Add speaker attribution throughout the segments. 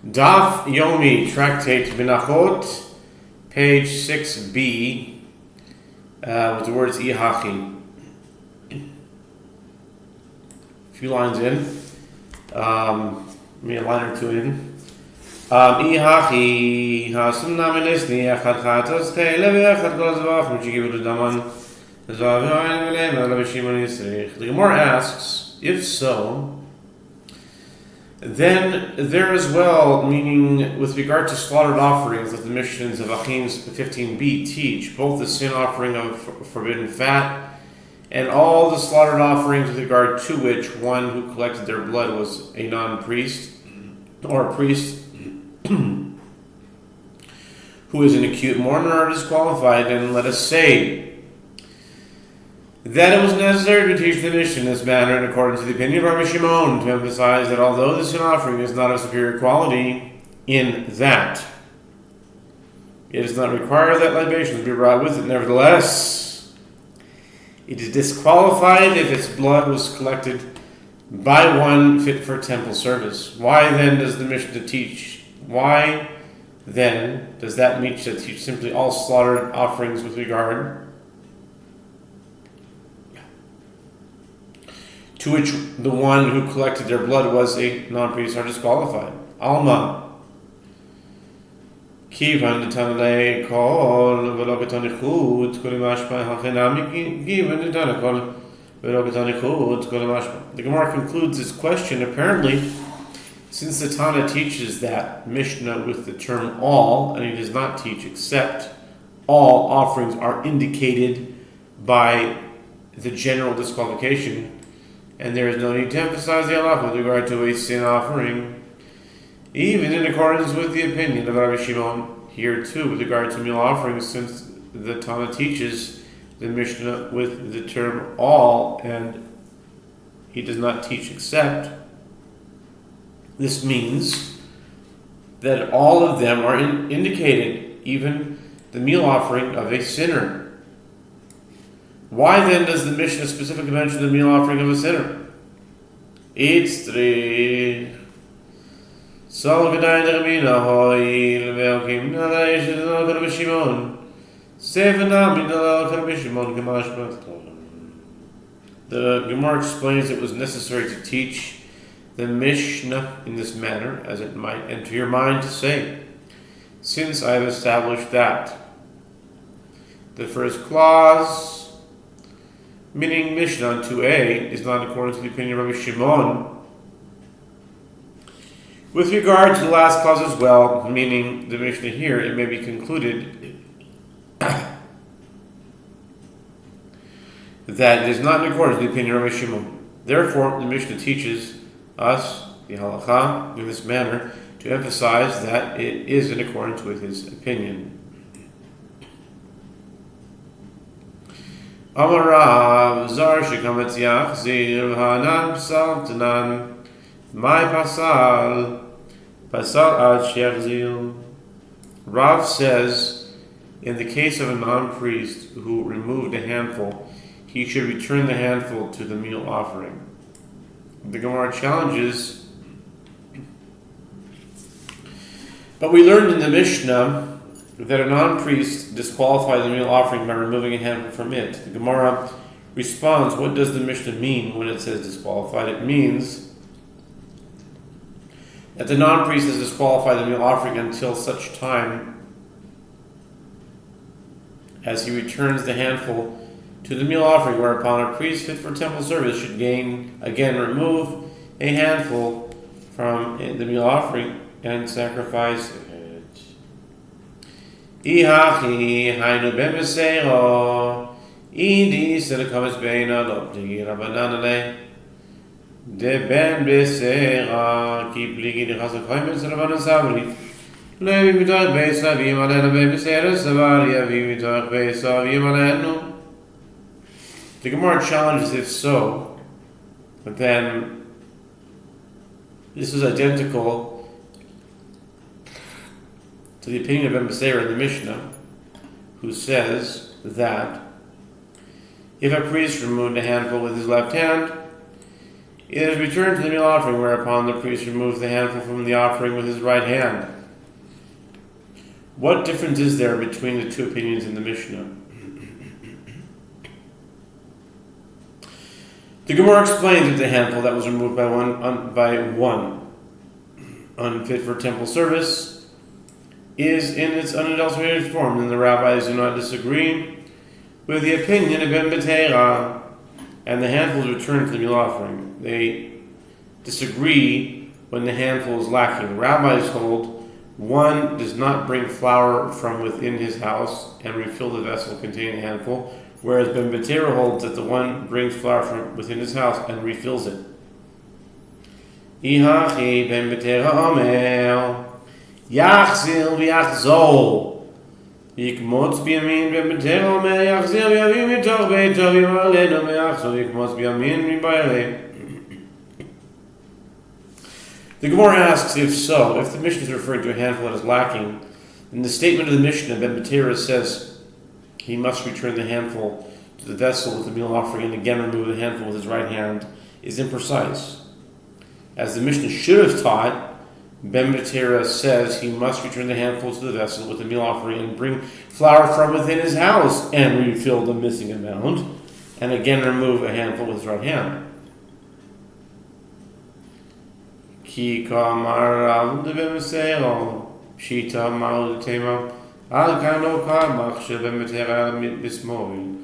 Speaker 1: Daf Yomi, Tractate Menachot, page 6b, with the words Ihachi. A few lines in, maybe a line or two in. Ihachi, Hasum Namilisni, Echad Chatos, Chele, Echad Kozvach, Michigibu Daman, the Gemara asks, if so, then there as well, meaning with regard to slaughtered offerings that the Mishnahs of Achim's 15b teach, both the sin offering of forbidden fat and all the slaughtered offerings with regard to which one who collected their blood was a non-priest or a priest who is an acute mourner are disqualified. And let us say that it was necessary to teach the Mishnah in this manner in accordance with the opinion of Rabbi Shimon, to emphasize that although the sin offering is not of superior quality in that it does not require that libations be brought with it, nevertheless it is disqualified if its blood was collected by one fit for temple service. Why then does the Mishnah teach? Why then does that Mishnah teach simply all slaughtered offerings with regard to which the one who collected their blood was a non-priest are disqualified? Alma. Kivan Tanale call Velokatanichut Kulimashma Hachenami given the Tanakol Velokatanichut Kulimashma. The Gemara concludes this question apparently, since the Tana teaches that Mishnah with the term all, and he does not teach except all offerings are indicated by the general disqualification, and there is no need to emphasize the halacha with regard to a sin offering, even in accordance with the opinion of Rabbi Shimon. Here too, with regard to meal offerings, since the Tana teaches the Mishnah with the term all, and he does not teach except, this means that all of them are indicated, even the meal offering of a sinner. Why then does the Mishnah specifically mention the meal offering of a sinner? It's three. The Gemara explains it was necessary to teach the Mishnah in this manner, as it might enter your mind to say, since I have established that the first clause, meaning Mishnah 2a, is not in accordance with the opinion of Rabbi Shimon. With regard to the last clause as well, meaning the Mishnah here, it may be concluded that it is not in accordance with the opinion of Rabbi Shimon. Therefore, the Mishnah teaches us the halacha in this manner to emphasize that it is in accordance with his opinion. Amarav zar shekametz yachzir hanan psal tanan my pasal ad shechzil. Rav says, in the case of a non-priest who removed a handful, he should return the handful to the meal offering. The Gemara challenges, but we learned in the Mishnah that a non-priest disqualified the meal offering by removing a handful from it. The Gemara responds, what does the Mishnah mean when it says disqualified? It means that the non-priest is disqualified the meal offering until such time as he returns the handful to the meal offering, whereupon a priest fit for temple service should again remove a handful from the meal offering and sacrifice it. Ihachi hainu b'mesero idi sedekamis beina loptigi rabananale de ben besera ki pligi di chasakoyim serabanan sabri levi mitoch beisa v'yimalenu b'mesera savari avi mitoch beisa v'yimalenu. The Gemara challenges if so, but then this is identical to the opinion of Beseira in the Mishnah, who says that if a priest removed a handful with his left hand, It is returned to the meal offering, whereupon the priest removes the handful from the offering with his right hand. What difference is there between the two opinions in the Mishnah? The Gemara explains that the handful that was removed by one unfit for temple service is in its unadulterated form, and the rabbis do not disagree with the opinion of Ben Betera, and the handful is returned to the meal offering. They disagree when the handful is lacking. The rabbis hold one does not bring flour from within his house and refill the vessel containing the handful, whereas Ben Betera holds that the one brings flour from within his house and refills it. Ihachi Ben Betera Omer Yachzil v'yachzol Yikmotz b'yamin Ben Betera Omer Yachzil v'yavim mitoch beito v'yimaled Omer Yachzol Yikmotz b'yamin v'yimaled. The Gemara asks, if the Mishnah is referring to a handful that is lacking, then the statement of the Mishnah, Ben Betera says he must return the handful to the vessel with the meal offering and again remove the handful with his right hand, is imprecise. As the Mishnah should have taught, Ben Betera says he must return the handful to the vessel with the meal offering and bring flour from within his house and refill the missing amount, and again remove a handful with his right hand. Ki kamar Rav de Ben Betera Pshita Mal Tema Al Kano Karmach Shel Ben Betera Bismoil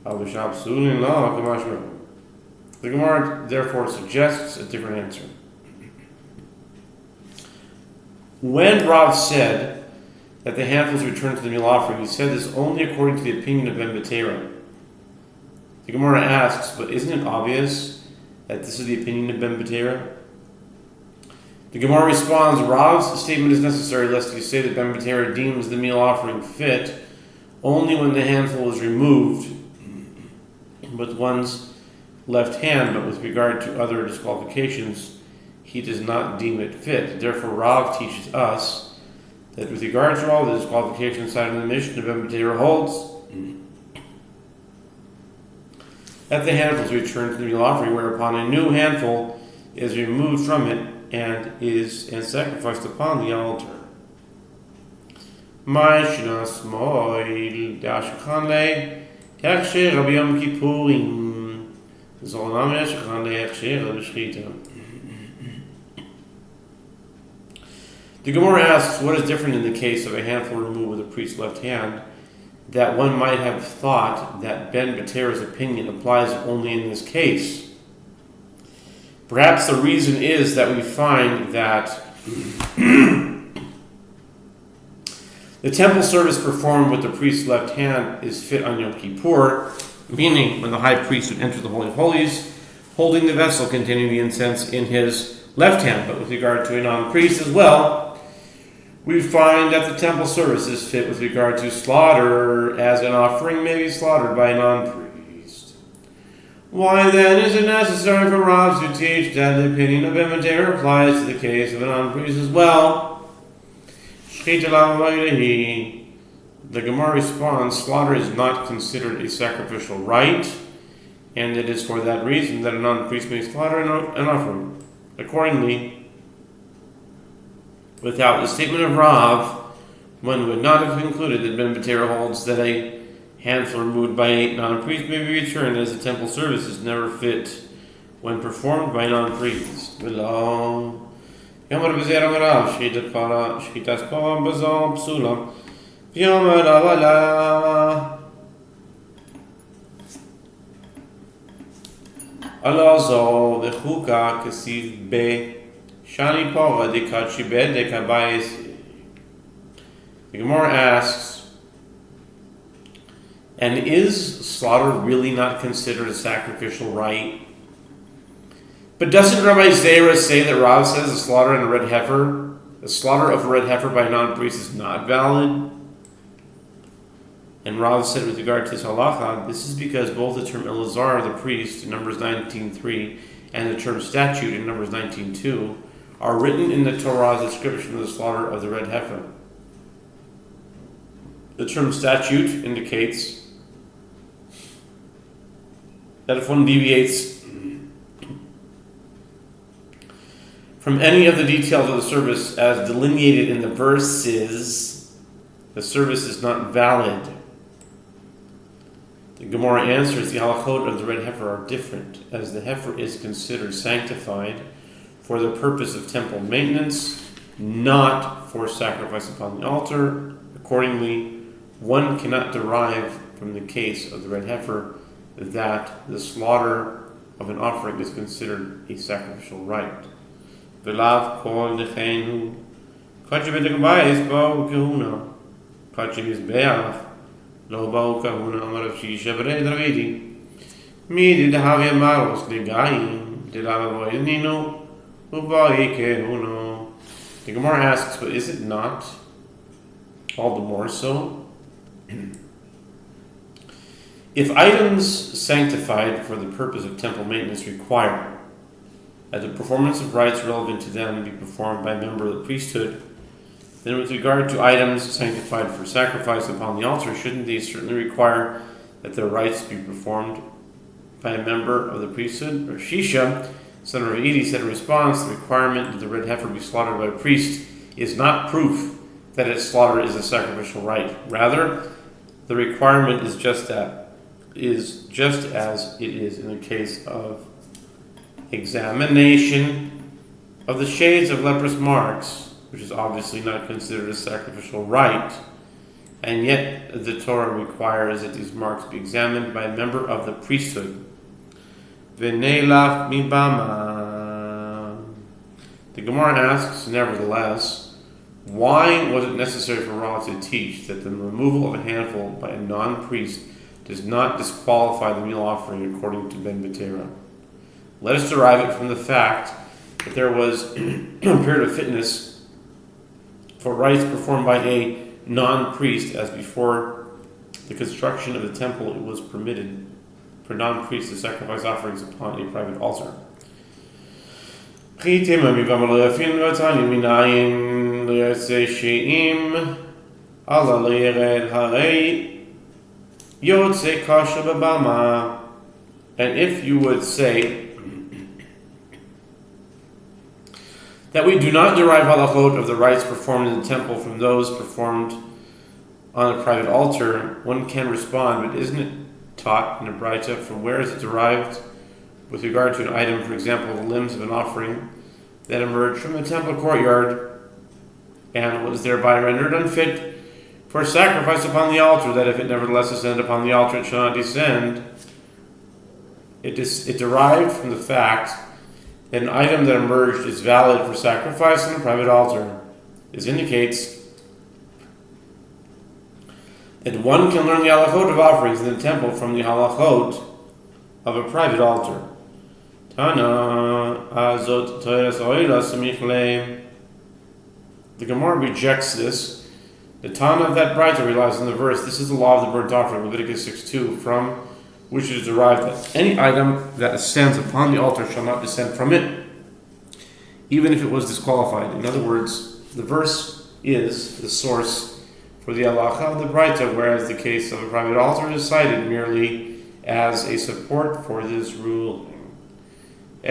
Speaker 1: Al Bishab Sulin La Kamashmer. The Gemara therefore suggests a different answer. When Rav said that the handfuls returned to the meal offering, he said this only according to the opinion of Ben Betera. The Gemara asks, but isn't it obvious that this is the opinion of Ben Betera? The Gemara responds, Rav's statement is necessary lest he say that Ben Betera deems the meal offering fit only when the handful is removed with one's left hand, but with regard to other disqualifications, he does not deem it fit. Therefore, Rav teaches us that with regard to all the disqualifications cited in the Mishnah, Ben Betera holds that the handful is returned to the meal offering, whereupon a new handful is removed from it and sacrificed upon the altar. Ma'ishnas mo'il da'ashkan le yakshir Rabbi Yom Kippurim zolam yashkan le yakshir l'shchita. The Gemara asks, what is different in the case of a handful removed with a priest's left hand, that one might have thought that Ben Betera's opinion applies only in this case? Perhaps the reason is that we find that the temple service performed with the priest's left hand is fit on Yom Kippur, meaning when the high priest would enter the Holy of Holies, holding the vessel containing the incense in his left hand. But with regard to a non-priest as well, we find that the temple service is fit with regard to slaughter, as an offering may be slaughtered by a non-priest. Why then is it necessary for Rav to teach that the opinion of Ben Betera applies to the case of a non-priest as well? The Gemara responds, slaughter is not considered a sacrificial rite, and it is for that reason that a non-priest may slaughter an offering. Accordingly, without the statement of Rav, one would not have concluded that Ben Betera holds that a handful removed by a non-priest may be returned, as the temple service is never fit when performed by a non-priest. Below. Yomar Bezera Marav, Shchitas Param Bazal Psula, Yomar Avala Alazo, the Chuka, Kasiv Be, Shani Pava, de Kachibe, de Kabayes. The Gemara asks, and is slaughter really not considered a sacrificial rite? But doesn't Rabbi Zera say that Rav says the slaughter of a red heifer by a non-priest is not valid? And Rav said with regard to this halacha, this is because both the term Elazar, the priest, in Numbers 19:3, and the term statute in Numbers 19:2 are written in the Torah's description of the slaughter of the red heifer. The term statute indicates that if one deviates from any of the details of the service as delineated in the verses, the service is not valid. The Gemara answers the halachot of the red heifer are different, as the heifer is considered sanctified for the purpose of temple maintenance, not for sacrifice upon the altar. Accordingly, one cannot derive from the case of the red heifer that the slaughter of an offering is considered a sacrificial rite. V'lav kol nechenu kachim b'degbayis ba'u kahuna kachim yizbeach lo ba'u kahuna amar Shisha b'rei Davidi midi dehavi amaros negayim delava voyininu u'ba'i kahuna. The Gemara asks, but is it not all the more so if items sanctified for the purpose of temple maintenance require that the performance of rites relevant to them be performed by a member of the priesthood, then with regard to items sanctified for sacrifice upon the altar, shouldn't they certainly require that their rites be performed by a member of the priesthood? Or Shisha, son of Edi, said in response, the requirement that the red heifer be slaughtered by a priest is not proof that its slaughter is a sacrificial rite. Rather, the requirement is just as it is in the case of examination of the shades of leprous marks, which is obviously not considered a sacrificial rite, and yet the Torah requires that these marks be examined by a member of the priesthood. V'neilaf mibama. The Gemara asks, nevertheless, why was it necessary for Rav to teach that the removal of a handful by a non-priest does not disqualify the meal offering according to Ben Betera? Let us derive it from the fact that there was a period of fitness for rites performed by a non-priest, as before the construction of the temple it was permitted for non-priests to sacrifice offerings upon a private altar. And if you would say that we do not derive halachot of the rites performed in the temple from those performed on a private altar, one can respond, but isn't it taught in a Braita? From where is it derived with regard to an item, for example, the limbs of an offering that emerged from the temple courtyard and was thereby rendered unfit for sacrifice upon the altar, that if it nevertheless descended upon the altar, it shall not descend? It derived from the fact that an item that emerged is valid for sacrifice on a private altar. This indicates that one can learn the halachot of offerings in the temple from the halachot of a private altar. Tana azot toiras oilas semichle. The Gemara rejects this. The Tana of that Braita relies on the verse, this is the law of the burnt offering, Leviticus 6:2, from which is derived that any item that ascends upon the altar shall not descend from it, even if it was disqualified. In other words, the verse is the source for the halacha of the Braita, whereas the case of a private altar is cited merely as a support for this ruling. The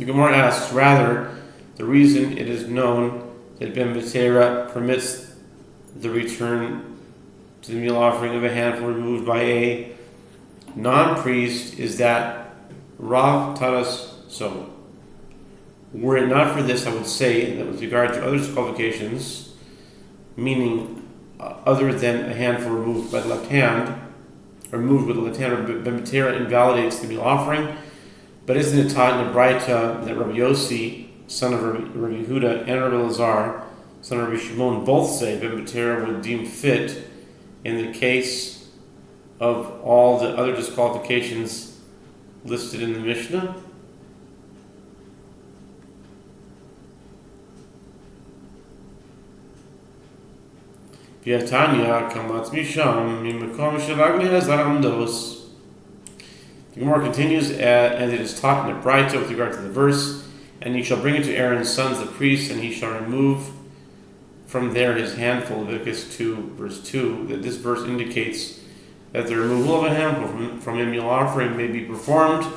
Speaker 1: Gemara asks, rather, the reason it is known that Ben Betera permits the return to the meal offering of a handful removed by a non-priest is that Rav taught us so. Were it not for this, I would say that with regard to other disqualifications, meaning other than a handful removed by the left hand, or removed with the left hand, Ben Betera invalidates the meal offering. But isn't it taught in the Braita that Rabbi Yossi, son of Rabbi Yehuda, and Rabbi Lazar, son of Rabbi Shimon, both say Ben Betera would deem fit in the case of all the other disqualifications listed in the Mishnah? V'yatanya kamatz misham mimakom shelagli hazaramdos. The Gemara continues, and it is taught in the Braita with regard to the verse, And he shall bring it to Aaron's sons, the priests, and he shall remove from there his handful. Leviticus 2, verse 2. That this verse indicates that the removal of a handful from a meal offering may be performed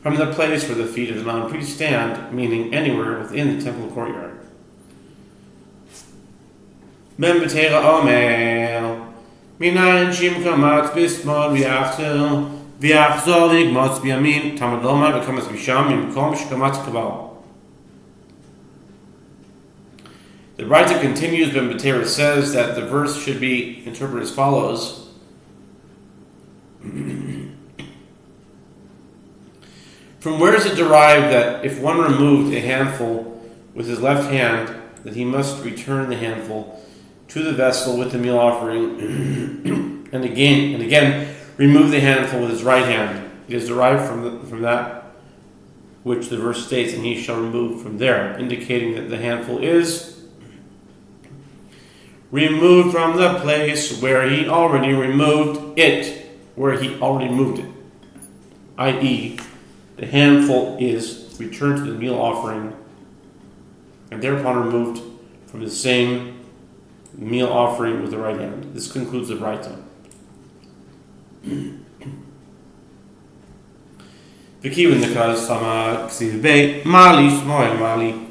Speaker 1: from the place where the feet of the non-priest stand, meaning anywhere within the temple courtyard. Ben Betera Omer, Minayin Shim Kamat Bismod Viachtel, Viachzol Igmots Biamin, Tamad Lomar Bekamas Bisham, Yimkom Shkamat Kabal. The writer continues, Ben Betera says that the verse should be interpreted as follows. From where is it derived that if one removed a handful with his left hand, that he must return the handful to the vessel with the meal offering, and again remove the handful with his right hand? It is derived from that which the verse states, and he shall remove from there, indicating that the handful is removed from the place where he already removed it, i.e., the handful is returned to the meal offering and thereupon removed from the same meal offering with the right hand. This concludes the Braita. V'kivin nekas sama ksiv beit mali shmoel mali.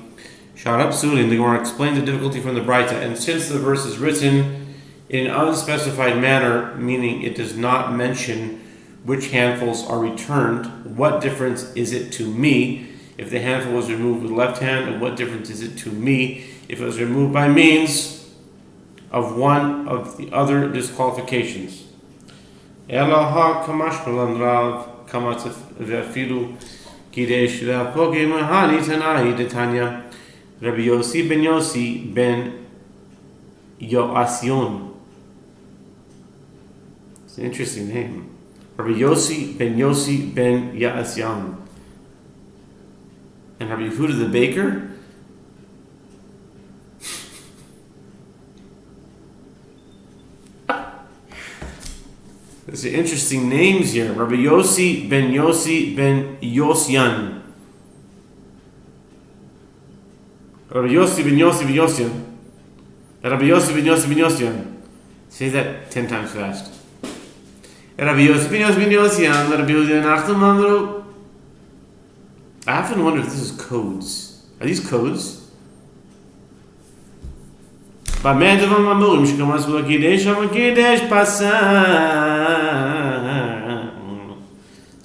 Speaker 1: Sharab Sulin, the Gemara explained the difficulty from the Braita, and since the verse is written in an unspecified manner, meaning it does not mention which handfuls are returned, what difference is it to me if the handful was removed with the left hand, and what difference is it to me if it was removed by means of one of the other disqualifications? Elaha kamashkolan rav kamat ve'afilu kidesh ve'apoge mahali tanai detanya Rabbi Yossi ben Yoasyon. It's an interesting name. Rabbi Yossi ben Yaasyan. And Rabbi Yehuda the baker. There's interesting names here. Rabbi Yossi ben Yosyan. Rabbi Yossi ben Yosyan. Rabbi Yossi ben Yosyan. Say that 10 times fast. Rabbi Yossi ben Yosyan. Rabbi Yehuda Nachman. I often wonder if this is codes. Are these codes? The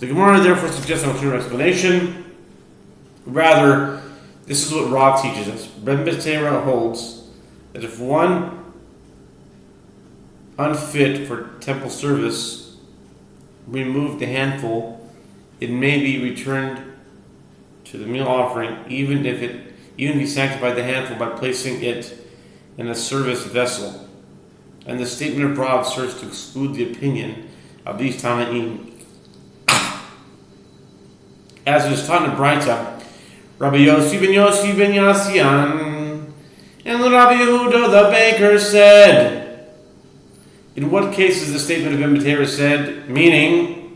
Speaker 1: Gemara therefore suggests an alternative explanation. Rather, this is what Rav teaches us. Ben Betera holds that if one unfit for temple service removed the handful, it may be returned to the meal offering, even if he sanctified the handful by placing it in a service vessel. And the statement of Rav serves to exclude the opinion of these Tanaim. As it is taught in Braita, Rabbi Yossi ben Yasyan and Rabbi Yehuda the baker said. In what case is the statement of Ben Betera said? Meaning,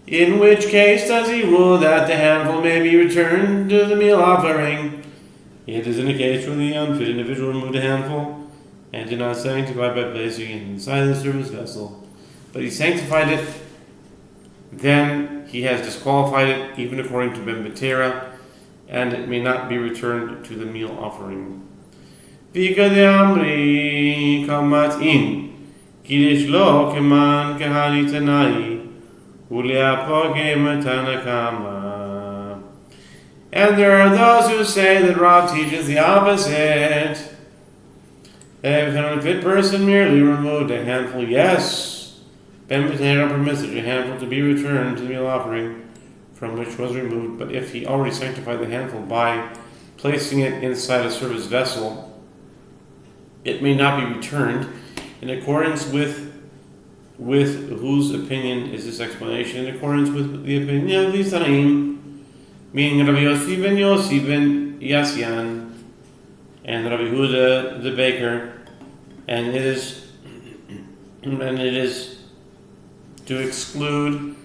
Speaker 1: in which case does he rule that the handful may be returned to the meal offering? It is in a case where the unfit individual removed a handful and did not sanctify by placing it inside the service vessel, but he sanctified it, then he has disqualified it, even according to Ben Betera, and it may not be returned to the meal offering. Vika de amri kamat in kidesh lo keman kahani tanai uleapoge matanakama. And there are those who say that Rav teaches the opposite. If an unfit person merely removed a handful, yes, Ben Betera permits a handful to be returned to the meal offering from which was removed. But if he already sanctified the handful by placing it inside a service vessel, it may not be returned. In accordance with whose opinion is this explanation? In accordance with the opinion of the Tanaim, meaning Rabbi Yossi ben Yasyan and Rabbi Yehuda the baker, and it is to exclude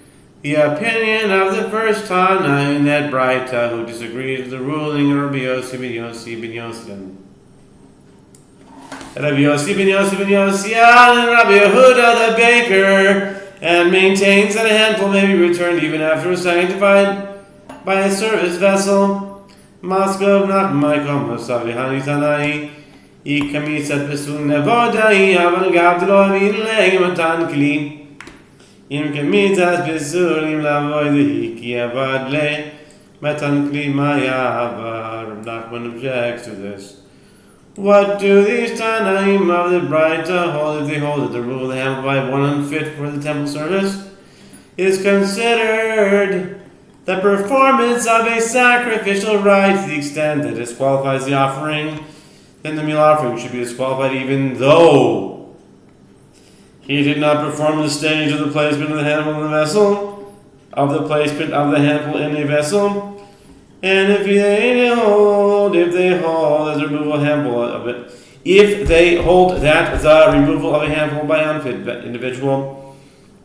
Speaker 1: The opinion of the first Tana in that Braita who disagrees with the ruling of Rabbi Yossi ben Yossi ben Yossian. Rabbi Yossi ben Yossi ben Yossian and Rabbi Yehuda the baker, and maintains that a handful may be returned even after it was sanctified by a service vessel. Maskov Nachmaikom Savihani Tanai Ikamisat Besun Nevodai Avan Gabdlo Amin Matan Kli. Im Kamitas Besurim Lavoidihi Kiavad Le Matan Kli Mayavar. Nachman objects to this. What do these Tanaim of the Braita hold if they hold that the removal of the handle by one unfit for the temple service is considered the performance of a sacrificial rite to the extent that it disqualifies the offering? Then the meal offering should be disqualified even though he did not perform the stage of the placement of the handle in the vessel, of the placement of the handle in a vessel. And if they hold that the removal of a handful of it, if they hold that the removal of a handful by an unfit individual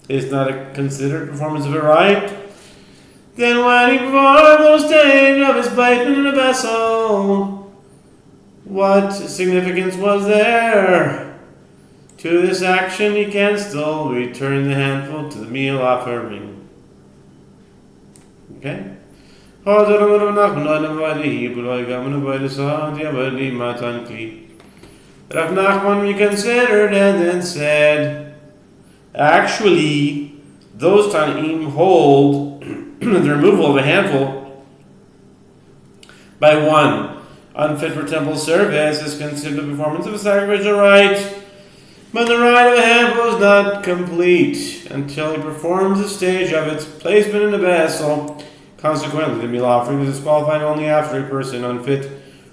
Speaker 1: is not a considered performance of a rite, then when he performed those stages of his placement in a vessel, what significance was there to this action? He can still return the handful to the meal offering. Okay? Rav Nachman reconsidered and then said, actually, those Tanaim hold the removal of a handful by one unfit for temple service is considered the performance of a sacrificial rite, but the rite of a handful is not complete until he performs the stage of its placement in the vessel. Consequently, the meal offering is disqualified only after a person unfit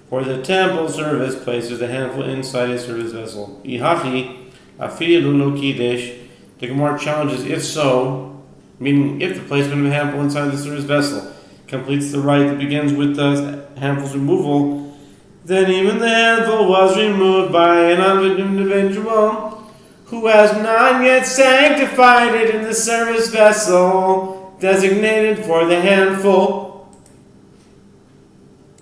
Speaker 1: for the temple service places a handful inside a service vessel. Ihachi, afilu lo kiddush. The Gemara challenges if so, meaning if the placement of a handful inside the service vessel completes the rite that begins with the handful's removal, then even the handful was removed by an unfit individual who has not yet sanctified it in the service vessel designated for the handful.